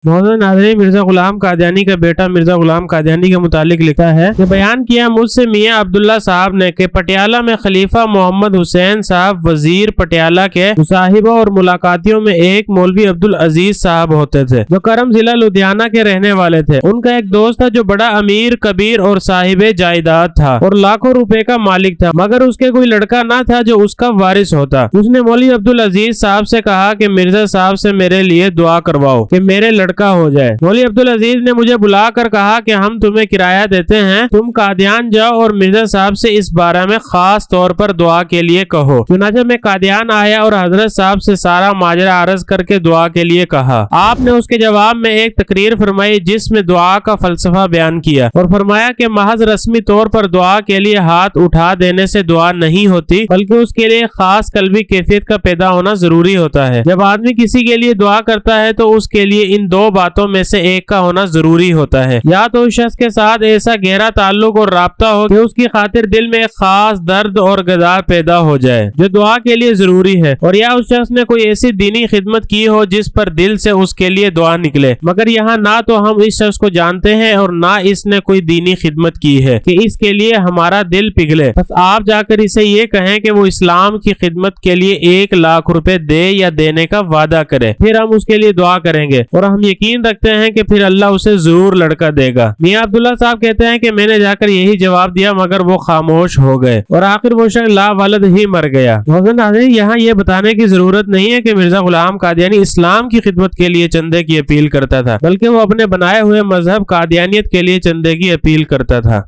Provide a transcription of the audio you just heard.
मोहम्मद नाज़री मिर्जा गुलाम कादियानी का बेटा मिर्जा गुलाम कादियानी के मुतालिक लिखा है कि बयान किया मुझसे मियां अब्दुल्ला साहब ने कि पटियाला में खलीफा मोहम्मद हुसैन साहब वजीर पटियाला के मुसाहिबा और मुलाकातियों में एक मौलवी अब्दुल अजीज साहब होते थे जो करम जिला लुधियाना के रहने वाले थे। उनका एक दोस्त था जो बड़ा अमीर कबीर और साहिबे जायदाद था और लाखों रुपए का मालिक था, मगर उसके कोई लड़का ना था जो उसका वारिस होता। उसने मौलवी अब्दुल अजीज साहब से कहा कि मिर्जा साहब से मेरे लिए दुआ करवाओ कि मेरे लड़का हो जाए। मौलवी अब्दुल अजीज ने मुझे बुलाकर कहा कि हम तुम्हें किराया देते हैं, तुम कादियान जाओ और मिर्जा साहब से इस बारे में खास तौर पर दुआ के लिए कहो। चुनांचे मैं कादियान आया और हजरत साहब से सारा माजरा अर्ज करके दुआ के लिए कहा। आपने उसके जवाब में एक तकरीर फरमाई जिसमें दुआ का फलसफा बयान किया और फरमाया कि महज रस्मी तौर पर दुआ के लिए हाथ उठा देने से दुआ नहीं होती, बल्कि उसके लिए खास कल्बी कैफियत का पैदा होना जरूरी होता है। जब आदमी किसी के लिए दुआ करता है तो उसके लिए इन दो बातों में से एक का होना जरूरी होता है, या तो उस शख्स के साथ ऐसा गहरा ताल्लुक और राब्ता हो कि उसकी खातिर दिल में एक खास दर्द और गदार पैदा हो जाए जो दुआ के लिए जरूरी है, और या उस शख्स ने कोई ऐसी दीनी खिदमत की हो जिस पर दिल से उसके लिए दुआ निकले, मगर यहाँ ना तो हम इस शख्स को जानते हैं और ना इसने कोई दीनी खिदमत की है कि इसके लिए हमारा दिल पिघले। बस आप जाकर इसे ये कहें कि वो इस्लाम की खिदमत के लिए 1 लाख रुपए दे या देने का वादा करे, फिर हम उसके लिए दुआ करेंगे और हम यकीन रखते हैं कि फिर अल्लाह उसे जरूर लड़का देगा। मियां अब्दुल्ला साहब कहते हैं कि मैंने जाकर यही जवाब दिया, मगर वो खामोश हो गए और आखिर वो शख्स ला वालद ही मर गया। यहाँ ये बताने की जरूरत नहीं है कि मिर्जा गुलाम कादियानी इस्लाम की खिदमत के लिए चंदे की अपील करता था, बल्कि वो अपने बनाए हुए मजहब कादियानियत के लिए चंदे की अपील करता था।